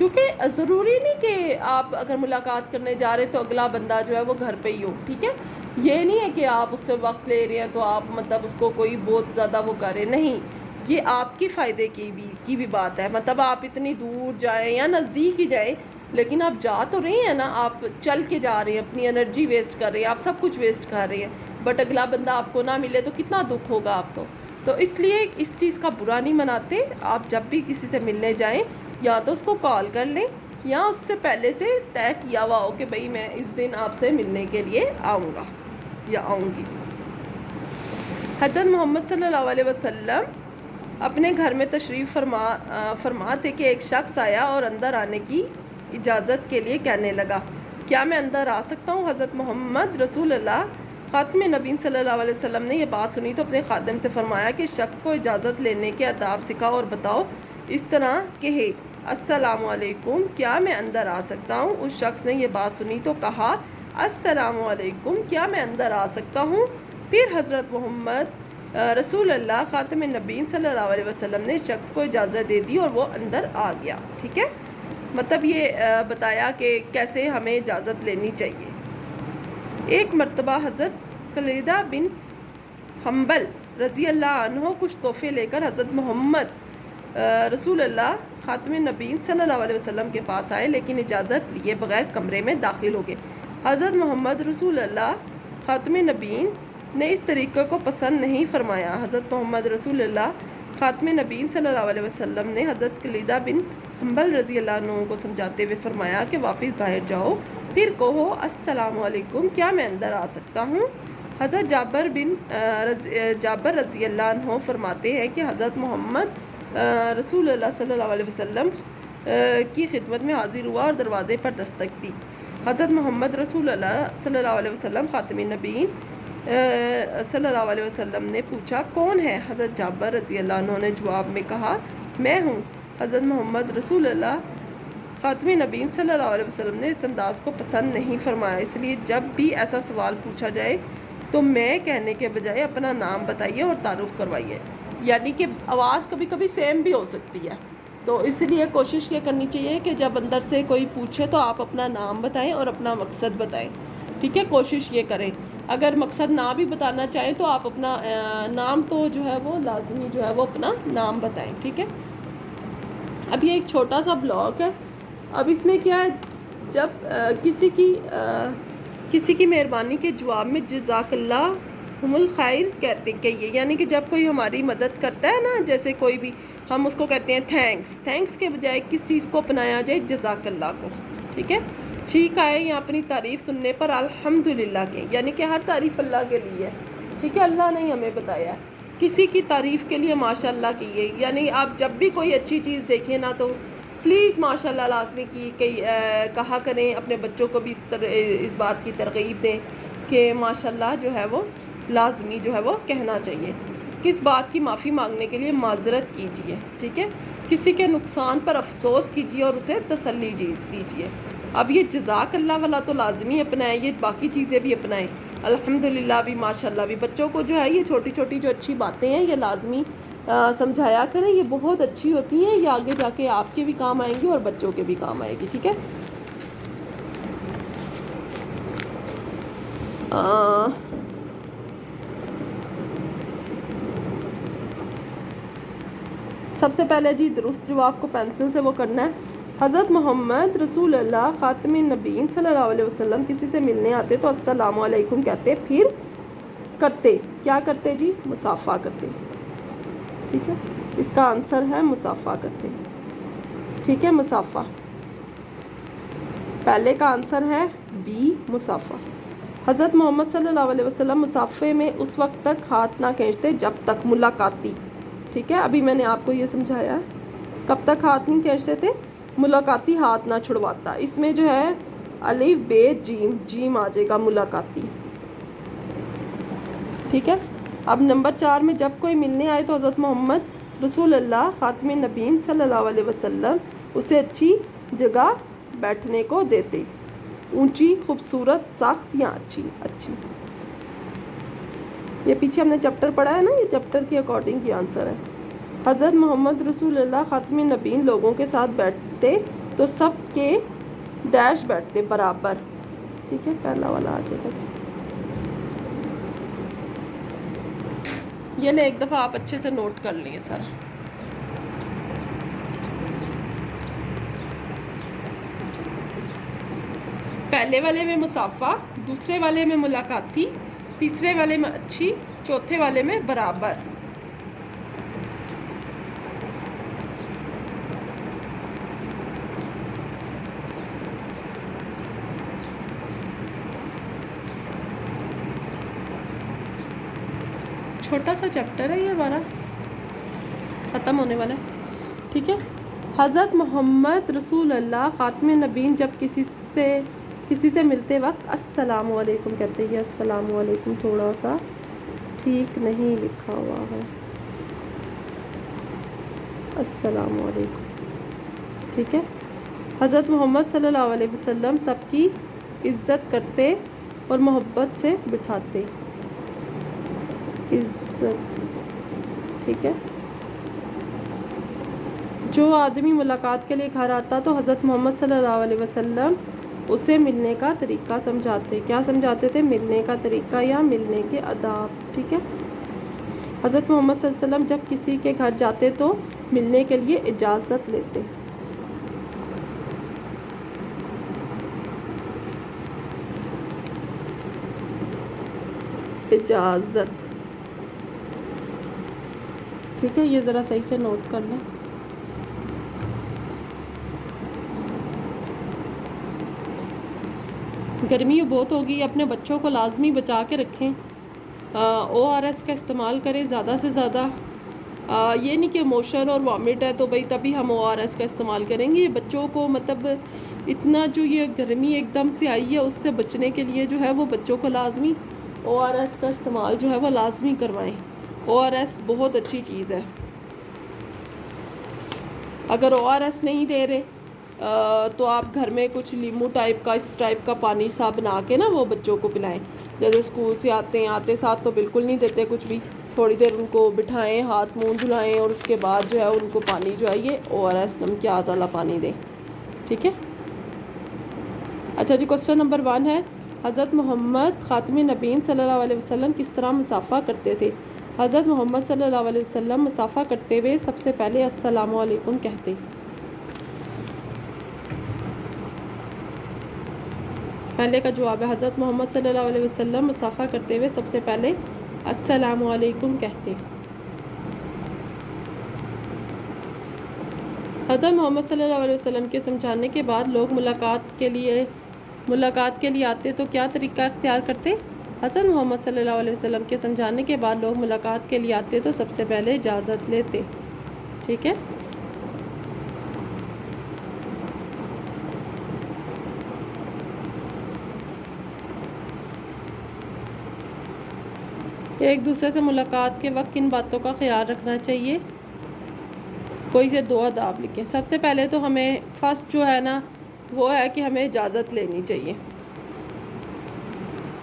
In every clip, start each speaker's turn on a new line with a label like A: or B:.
A: کیونکہ ضروری نہیں کہ آپ اگر ملاقات کرنے جا رہے تو اگلا بندہ جو ہے وہ گھر پہ ہی ہو، ٹھیک ہے؟ یہ نہیں ہے کہ آپ اس سے وقت لے رہے ہیں تو آپ مطلب اس کو کوئی بہت زیادہ وہ کریں، نہیں، یہ آپ کے فائدے کی بھی بات ہے، مطلب آپ اتنی دور جائیں یا نزدیک ہی جائیں لیکن آپ جا تو رہے ہیں نا، آپ چل کے جا رہے ہیں، اپنی انرجی ویسٹ کر رہے ہیں، آپ سب کچھ ویسٹ کر رہے ہیں، بٹ اگلا بندہ آپ کو نہ ملے تو کتنا دکھ ہوگا آپ کو۔ تو اس لیے اس چیز کا برا نہیں مناتے، آپ جب بھی کسی سے ملنے جائیں یا تو اس کو کال کر لیں یا اس سے پہلے سے طے کیا ہوا ہو کہ بھئی میں اس دن آپ سے ملنے کے لیے آؤں گا یا آؤں گی۔ حضرت محمد صلی اللہ علیہ وسلم اپنے گھر میں تشریف فرما تھے کہ ایک شخص آیا اور اندر آنے کی اجازت کے لیے کہنے لگا، کیا میں اندر آ سکتا ہوں؟ حضرت محمد رسول اللہ خاتم نبیین صلی اللہ علیہ وسلم نے یہ بات سنی تو اپنے خادم سے فرمایا کہ شخص کو اجازت لینے کے آداب سکھاؤ اور بتاؤ۔ اس طرح کہے، السلام علیکم، کیا میں اندر آ سکتا ہوں؟ اس شخص نے یہ بات سنی تو کہا، السلام علیکم، کیا میں اندر آ سکتا ہوں؟ پھر حضرت محمد رسول اللہ خاتم نبیین صلی اللہ علیہ وسلم نے شخص کو اجازت دے دی اور وہ اندر آ گیا، ٹھیک ہے؟ مطلب یہ بتایا کہ کیسے ہمیں اجازت لینی چاہیے۔ ایک مرتبہ حضرت خلیدہ بن حنبل رضی اللہ عنہ کچھ تحفے لے کر حضرت محمد رسول اللہ خاتم نبیین صلی اللہ علیہ وسلم کے پاس آئے لیکن اجازت لیے بغیر کمرے میں داخل ہو گئے۔ حضرت محمد رسول اللہ خاتم نبیین نے اس طریقے کو پسند نہیں فرمایا۔ حضرت محمد رسول اللہ خاتم نبیین صلی اللہ علیہ وسلم نے حضرت خلیدہ بن حنبل رضی اللہ عنہ کو سمجھاتے ہوئے فرمایا کہ واپس باہر جاؤ، پھر کہو، السلام علیکم، کیا میں اندر آ سکتا ہوں؟ حضرت جابر رضی اللہ عنہ فرماتے ہیں کہ حضرت محمد رسول اللہ صلی اللہ علیہ وسلم کی خدمت میں حاضر ہوا اور دروازے پر دستک دی۔ حضرت محمد رسول اللہ صلی اللہ علیہ وسلم خاتم نبیین صلی اللہ علیہ وسلم نے پوچھا، کون ہے؟ حضرت جابر رضی اللہ عنہ نے جواب میں کہا، میں ہوں۔ حضرت محمد رسول اللہ خاتم نبیین صلی اللہ علیہ وسلم نے اس انداز کو پسند نہیں فرمایا، اس لیے جب بھی ایسا سوال پوچھا جائے تو میں کہنے کے بجائے اپنا نام بتائیے اور تعارف کروائیے، یعنی کہ آواز کبھی کبھی سیم بھی ہو سکتی ہے، تو اس لیے کوشش یہ کرنی چاہیے کہ جب اندر سے کوئی پوچھے تو آپ اپنا نام بتائیں اور اپنا مقصد بتائیں، ٹھیک ہے؟ کوشش یہ کریں، اگر مقصد نہ بھی بتانا چاہیں تو آپ اپنا نام تو جو ہے وہ لازمی جو ہے وہ اپنا نام بتائیں، ٹھیک ہے؟ اب یہ ایک چھوٹا سا بلاگ ہے، اب اس میں کیا ہے، جب کسی کی مہربانی کے جواب میں جزاک اللہ الخیر کہیے، یعنی کہ جب کوئی ہماری مدد کرتا ہے نا، جیسے کوئی بھی، ہم اس کو کہتے ہیں تھینکس کے بجائے کس چیز کو اپنایا جائے؟ جزاک اللہ کو، ٹھیک ہے؟ ٹھیک آئے یا اپنی تعریف سننے پر الحمدللہ کے، یعنی کہ ہر تعریف اللہ کے لیے ہے، ٹھیک ہے؟ اللہ نے ہمیں بتایا ہے، کسی کی تعریف کے لیے ماشاء اللہ کیے، یعنی آپ جب بھی کوئی اچھی چیز دیکھیں نا تو پلیز ماشاء اللہ لازمی کہا کریں، اپنے بچوں کو بھی اس بات کی ترغیب دیں کہ ماشاء اللہ جو ہے وہ لازمی جو ہے وہ کہنا چاہیے۔ کس بات کی معافی مانگنے کے لیے معذرت کیجیے، ٹھیک ہے؟ کسی کے نقصان پر افسوس کیجیے اور اسے تسلی دیجیے۔ اب یہ جزاک اللہ والا تو لازمی اپنائیں، یہ باقی چیزیں بھی اپنائیں، الحمدللہ بھی، ماشاء اللہ بھی، بچوں کو جو ہے یہ چھوٹی چھوٹی جو اچھی باتیں ہیں یہ لازمی سمجھایا کریں، یہ بہت اچھی ہوتی ہیں، یہ آگے جا کے آپ کے بھی کام آئیں گی اور بچوں کے بھی کام آئے گی، ٹھیک ہے؟ سب سے پہلے جی درست جواب کو پینسل سے وہ کرنا ہے۔ حضرت محمد رسول اللہ خاتم نبیین صلی اللہ علیہ وسلم کسی سے ملنے آتے تو السلام علیکم کہتے، پھر کرتے کیا کرتے جی؟ مصافحہ کرتے، ٹھیک ہے؟ اس کا آنسر ہے مصافحہ کرتے، ٹھیک ہے؟ مصافحہ پہلے کا آنسر ہے بی، مصافحہ۔ حضرت محمد صلی اللہ علیہ وسلم مصافحے میں اس وقت تک ہاتھ نہ کھینچتے جب تک ملاقاتی، ٹھیک ہے؟ ابھی میں نے آپ کو یہ سمجھایا ہے، کب تک ہاتھ نہیں کھینچتے تھے؟ ملاقاتی ہاتھ نہ چھڑواتا، اس میں جو ہے الف بے جیم آ جائے گا، ملاقاتی، ٹھیک ہے؟ اب نمبر 4 میں جب کوئی ملنے آئے تو حضرت محمد رسول اللہ خاتم نبیین صلی اللہ علیہ وسلم اسے اچھی جگہ بیٹھنے کو دیتے، اونچی، خوبصورت، سخت یا اچھی؟ یہ پیچھے ہم نے چیپٹر پڑھا ہے نا، یہ چیپٹر کے اکارڈنگ یہ آنسر ہے۔ حضرت محمد رسول اللہ خاتم نبیین لوگوں کے ساتھ بیٹھتے تو سب کے ڈیش بیٹھتے برابر. ٹھیک ہے, پہلا والا آ جائے گا. یہ لے ایک دفعہ آپ اچھے سے نوٹ کر لیں سر. پہلے والے میں مسافہ, دوسرے والے میں ملاقاتی, تیسرے والے میں اچھی, چوتھے والے میں برابر. چھوٹا سا چیپٹر ہے یہ ہمارا, ختم ہونے والا ہے. ٹھیک ہے. حضرت محمد رسول اللہ خاتم نبیین جب کسی سے ملتے وقت السلام علیکم کہتے ہیں. السلام علیکم تھوڑا سا ٹھیک نہیں لکھا ہوا ہے, السلام علیکم. ٹھیک ہے. حضرت محمد صلی اللہ علیہ وسلم سب کی عزت کرتے اور محبت سے بٹھاتے. عزت. ٹھیک ہے. جو آدمی ملاقات کے لیے گھر آتا تو حضرت محمد صلی اللہ علیہ وسلم اسے ملنے کا طریقہ سمجھاتے. کیا سمجھاتے تھے؟ ملنے کا طریقہ یا ملنے کے آداب. ٹھیک ہے. حضرت محمد صلی اللہ علیہ وسلم جب کسی کے گھر جاتے تو ملنے کے لیے اجازت لیتے. اجازت. ٹھیک ہے, یہ ذرا صحیح سے نوٹ کر لیں. گرمی بہت ہوگی, اپنے بچوں کو لازمی بچا کے رکھیں. او آر ایس کا استعمال کریں زیادہ سے زیادہ. یہ نہیں کہ موشن اور وامٹ ہے تو بھائی تبھی ہم او آر ایس کا استعمال کریں گے. یہ بچوں کو مطلب اتنا جو یہ گرمی ایک دم سے آئی ہے اس سے بچنے کے لیے جو ہے وہ بچوں کو لازمی او آر ایس کا استعمال جو ہے وہ لازمی کروائیں. او آر ایس بہت اچھی چیز ہے. اگر او آر ایس نہیں دے رہے تو آپ گھر میں کچھ لیمو ٹائپ کا, اس ٹائپ کا پانی سا بنا کے نا وہ بچوں کو پلائیں. جیسے اسکول سے آتے ساتھ تو بالکل نہیں دیتے کچھ بھی, تھوڑی دیر ان کو بٹھائیں, ہاتھ منہ دھلائیں اور اس کے بعد جو ہے ان کو پانی جو ہے یہ او آر ایس نمکیات والا پانی دیں. ٹھیک ہے. اچھا جی, کوسچن نمبر 1 ہے حضرت محمد خاتم نبیین صلی اللہ علیہ وسلم کس طرح مصافحہ کرتے تھے؟ حضرت محمد صلی اللہ علیہ وسلم مصافحہ کرتے ہوئے سب سے پہلے السلام علیکم کہتے. پہلے کا جواب ہے حضرت محمد صلی اللہ علیہ وسلم مصافحہ کرتے ہوئے سب سے پہلے السلام علیکم کہتے. حضرت محمد صلی اللہ علیہ وسلم کے سمجھانے کے بعد لوگ ملاقات کے لیے آتے تو کیا طریقہ اختیار کرتے؟ حضرت محمد صلی اللہ علیہ وسلم کے سمجھانے کے بعد لوگ ملاقات کے لیے آتے تو سب سے پہلے اجازت لیتے. ٹھیک ہے. ایک دوسرے سے ملاقات کے وقت کن باتوں کا خیال رکھنا چاہیے؟ کوئی سے 2 آداب لکھیں. سب سے پہلے تو ہمیں فرسٹ جو ہے نا وہ ہے کہ ہمیں اجازت لینی چاہیے.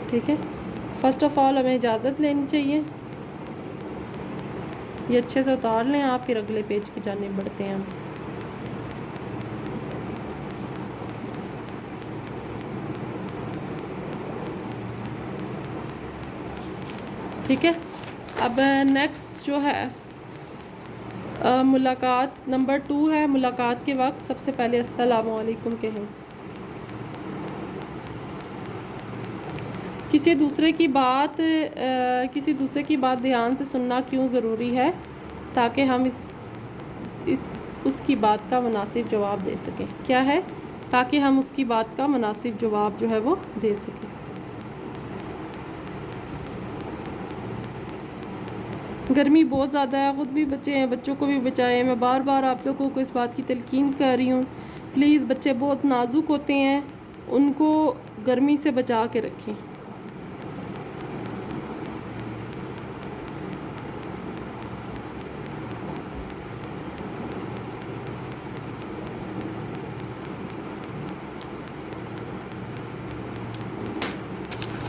A: ٹھیک ہے. فرسٹ آف آل ہمیں اجازت لینی چاہیے. یہ اچھے سے اتار لیں آپ, پھر اگلے پیج کی جانب بڑھتے ہیں ہم. ٹھیک ہے. اب نیکسٹ جو ہے ملاقات نمبر 2 ہے ملاقات کے وقت سب سے پہلے السلام علیکم کہیں. کسی دوسرے کی بات دھیان سے سننا کیوں ضروری ہے؟ تاکہ ہم اس کی بات کا مناسب جواب دے سکیں. کیا ہے؟ تاکہ ہم اس کی بات کا مناسب جواب جو ہے وہ دے سکیں. گرمی بہت زیادہ ہے, خود بھی بچے ہیں, بچوں کو بھی بچائیں. میں بار بار آپ لوگوں کو اس بات کی تلقین کر رہی ہوں, پلیز بچے بہت نازک ہوتے ہیں, ان کو گرمی سے بچا کے رکھیں.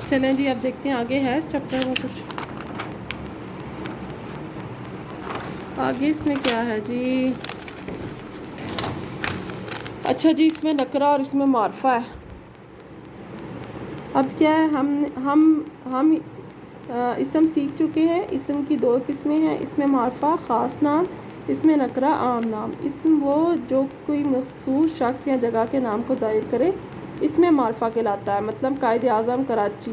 A: چلیں جی, اب دیکھتے ہیں آگے ہے اس چیپٹر میں کچھ. آگے اس میں کیا ہے جی؟ اچھا جی، اس میں نکرہ اور اس میں معرفہ ہے. اب کیا ہے، ہم اسم سیکھ چکے ہیں. اسم کی 2 قسمیں ہیں، اس میں معرفہ خاص نام، اس میں نکرہ عام نام. اسم وہ جو کوئی مخصوص شخص یا جگہ کے نام کو ظاہر کرے، اس میں معرفہ کہلاتا ہے. مطلب قائد اعظم کراچی،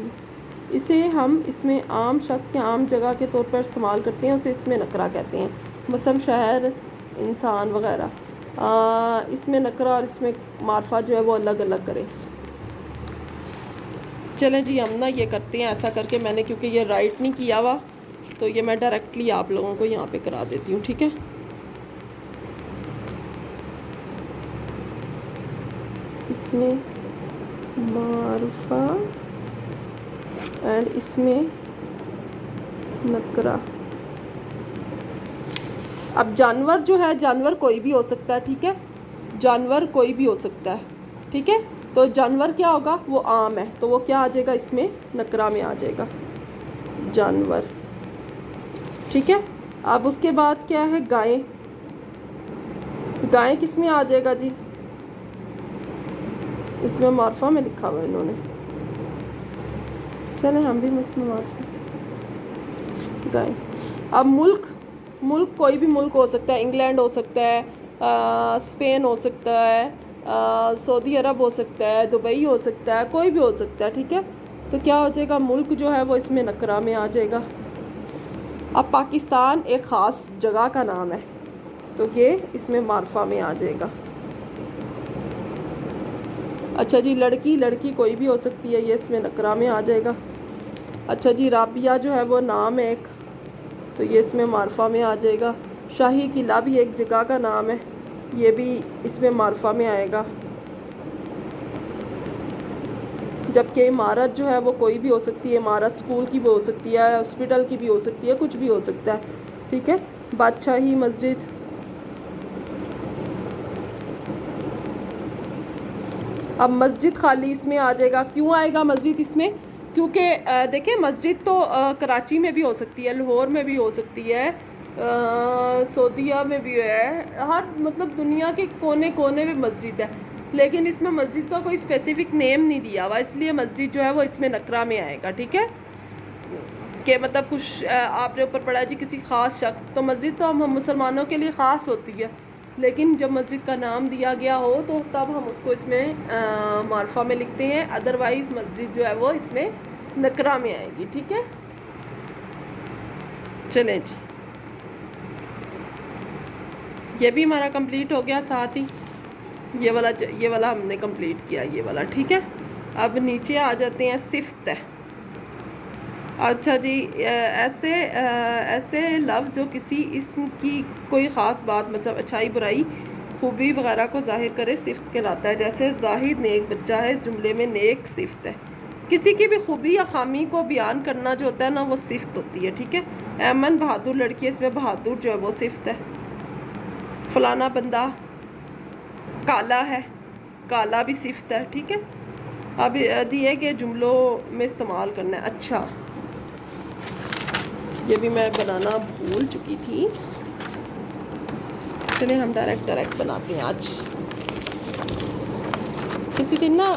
A: اسے ہم اس میں عام شخص یا عام جگہ کے طور پر استعمال کرتے ہیں، اسے اس میں نکرہ کہتے ہیں. مثلا شہر، انسان وغیرہ. اس میں نکرہ اور اس میں معرفہ جو ہے وہ الگ الگ کرے. چلیں جی، ہم نا یہ کرتے ہیں ایسا کر کے، میں نے کیونکہ یہ رائٹ نہیں کیا ہوا تو یہ میں ڈائریکٹلی آپ لوگوں کو یہاں پہ کرا دیتی ہوں. ٹھیک ہے، اس میں معرفہ اینڈ اس میں نکرہ. اب جانور جو ہے، جانور کوئی بھی ہو سکتا ہے. ٹھیک ہے، جانور کوئی بھی ہو سکتا ہے. ٹھیک ہے، تو جانور کیا ہوگا، وہ عام ہے، تو وہ کیا آ جائے گا، اس میں نکرہ میں آ جائے گا جانور. ٹھیک ہے، اب اس کے بعد کیا ہے، گائیں. گائیں کس میں آ جائے گا جی، اس میں معرفہ میں لکھا ہوا ہے انہوں نے. چلیں ہم بھی اس میں معرفہ گائیں. اب ملک کوئی بھی ملک ہو سکتا ہے. انگلینڈ ہو سکتا ہے، اسپین ہو سکتا ہے، سعودی عرب ہو سکتا ہے، دبئی ہو سکتا ہے، کوئی بھی ہو سکتا ہے. ٹھیک ہے، تو کیا ہو جائے گا، ملک جو ہے وہ اس میں نکرہ میں آ جائے گا. اب پاکستان ایک خاص جگہ کا نام ہے، تو یہ اس میں معرفہ میں آ جائے گا. اچھا جی، لڑکی کوئی بھی ہو سکتی ہے، یہ اس میں نکرہ میں آ جائے گا. اچھا جی، رابعہ جو ہے وہ نام ہے ایک، تو یہ اس میں معرفہ میں آ جائے گا. شاہی قلعہ بھی ایک جگہ کا نام ہے، یہ بھی اس میں معرفہ میں آئے گا. جبکہ عمارت جو ہے وہ کوئی بھی ہو سکتی ہے. عمارت اسکول کی بھی ہو سکتی ہے، ہاسپٹل کی بھی ہو سکتی ہے، کچھ بھی ہو سکتا ہے. ٹھیک ہے، بادشاہی مسجد. اب مسجد خالی اس میں آ جائے گا. کیوں آئے گا مسجد اس میں، کیونکہ دیکھیں مسجد تو کراچی میں بھی ہو سکتی ہے، لاہور میں بھی ہو سکتی ہے، سعودیہ میں بھی ہے، ہر مطلب دنیا کے کونے کونے میں مسجد ہے. لیکن اس میں مسجد کا کوئی اسپیسیفک نیم نہیں دیا ہوا، اس لیے مسجد جو ہے وہ اس میں نکرہ میں آئے گا. ٹھیک ہے، کہ مطلب کچھ آپ نے اوپر پڑھا جی کسی خاص شخص، تو مسجد تو ہم مسلمانوں کے لیے خاص ہوتی ہے، لیکن جب مسجد کا نام دیا گیا ہو تو تب ہم اس کو اس میں معرفہ میں لکھتے ہیں. ادروائز مسجد جو ہے وہ اس میں نکرہ میں آئے گی. ٹھیک ہے، چلیں جی، یہ بھی ہمارا کمپلیٹ ہو گیا. ساتھ ہی یہ والا ہم نے کمپلیٹ کیا، یہ والا. ٹھیک ہے، اب نیچے آ جاتے ہیں صفت ہے. اچھا جی، ایسے لفظ جو کسی اسم کی کوئی خاص بات، مطلب اچھائی، برائی، خوبی وغیرہ کو ظاہر کرے، صفت کہلاتا ہے. جیسے زاہد نیک بچہ ہے، اس جملے میں نیک صفت ہے. کسی کی بھی خوبی یا خامی کو بیان کرنا جو ہوتا ہے نا، وہ صفت ہوتی ہے. ٹھیک ہے، ایمن بہادر لڑکی ہے، اس میں بہادر جو ہے وہ صفت ہے. فلانا بندہ کالا ہے، کالا بھی صفت ہے. ٹھیک ہے، اب دیے کہ جملوں میں استعمال کرنا ہے. اچھا، یہ بھی میں بنانا بھول چکی تھی. چلیں ہم ڈائریکٹ بناتے ہیں. آج کسی دن نا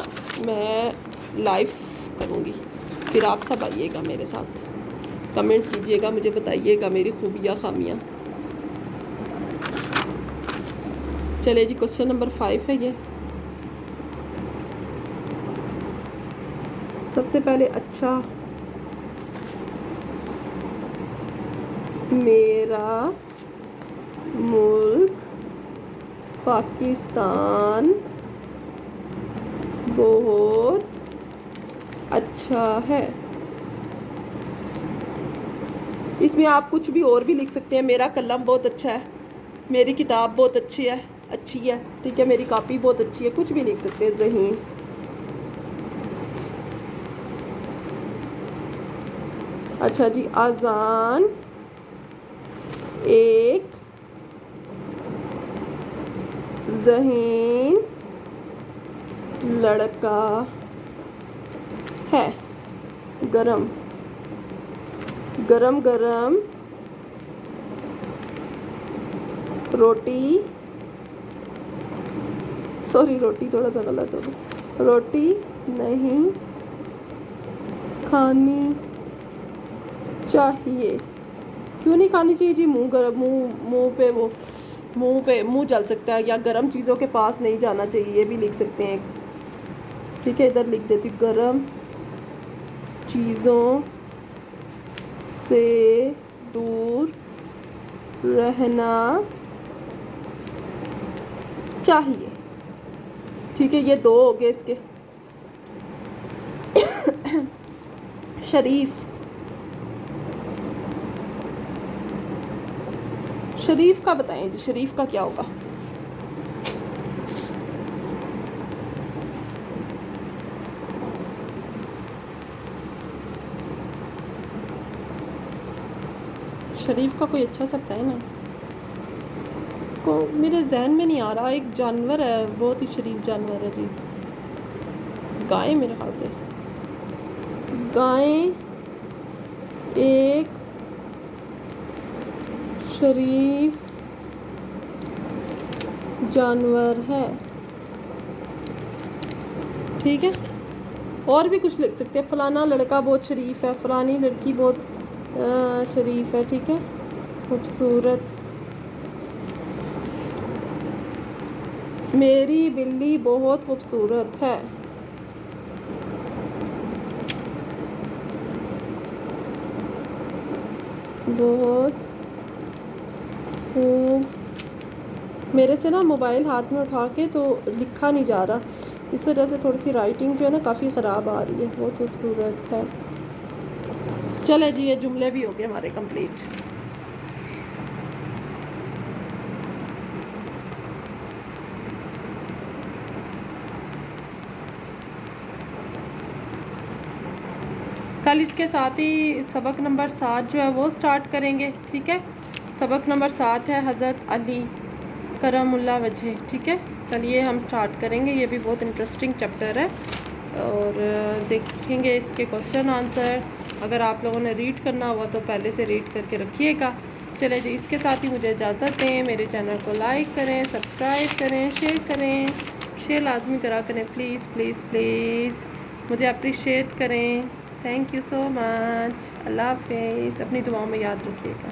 A: میں لائیو کروں گی، پھر آپ سب آئیے گا میرے ساتھ، کمنٹ کیجئے گا، مجھے بتائیے گا میری خوبیاں خامیاں. چلے جی، کوسچن نمبر 5 ہے یہ. سب سے پہلے اچھا، میرا ملک پاکستان بہت اچھا ہے. اس میں آپ کچھ بھی اور بھی لکھ سکتے ہیں. میرا قلم بہت اچھا ہے، میری کتاب بہت اچھی ہے. ٹھیک ہے، میری کاپی بہت اچھی ہے، کچھ بھی لکھ سکتے ہیں. ذہین. اچھا جی، اذان ایک ذہین لڑکا ہے. گرم گرم روٹی سوری روٹی تھوڑا سا غلط ہو گیا، روٹی نہیں کھانی چاہیے. کیوں نہیں کھانی چاہیے جی؟ منہ جل سکتا ہے، یا گرم چیزوں کے پاس نہیں جانا چاہیے، یہ بھی لکھ سکتے ہیں. ٹھیک ہے، ادھر لکھ دیتی ہوں گرم چیزوں سے دور رہنا چاہیے. ٹھیک ہے، یہ 2 ہو گئے اس کے. شریف کا بتائیں جی، شریف کا کیا ہوگا؟ شریف کا کوئی اچھا سا بتائیں نا، میرے ذہن میں نہیں آ رہا. ایک جانور ہے، بہت ہی شریف جانور ہے جی، گائے میرے خیال سے. گائے ایک شریف جانور ہے. ٹھیک ہے، اور بھی کچھ لکھ سکتے ہیں، فلانا لڑکا بہت شریف ہے، فلانی لڑکی بہت شریف ہے. ٹھیک ہے، خوبصورت. میری بلی بہت خوبصورت ہے. بہت خوب. میرے سے نا موبائل ہاتھ میں اٹھا کے تو لکھا نہیں جا رہا، اس وجہ سے تھوڑی سی رائٹنگ جو ہے نا کافی خراب آ رہی ہے. بہت خوبصورت ہے. چلے جی، یہ جملے بھی ہو گئے ہمارے کمپلیٹ. کل اس کے ساتھ ہی سبق نمبر 7 جو ہے وہ سٹارٹ کریں گے. ٹھیک ہے، سبق نمبر 7 ہے حضرت علی کرم اللہ وجہ. ٹھیک ہے، کل یہ ہم سٹارٹ کریں گے. یہ بھی بہت انٹرسٹنگ چیپٹر ہے، اور دیکھیں گے اس کے کوسچن آنسر. اگر آپ لوگوں نے ریڈ کرنا ہوا تو پہلے سے ریڈ کر کے رکھیے گا. چلے جی، اس کے ساتھ ہی مجھے اجازت دیں. میرے چینل کو لائک کریں، سبسکرائب کریں، شیئر کریں. شیئر لازمی کرا کریں پلیز پلیز پلیز، مجھے اپریشیٹ کریں. تھینک یو سو مچ. اللہ حافظ. اپنی دعاؤں میں یاد رکھیے گا.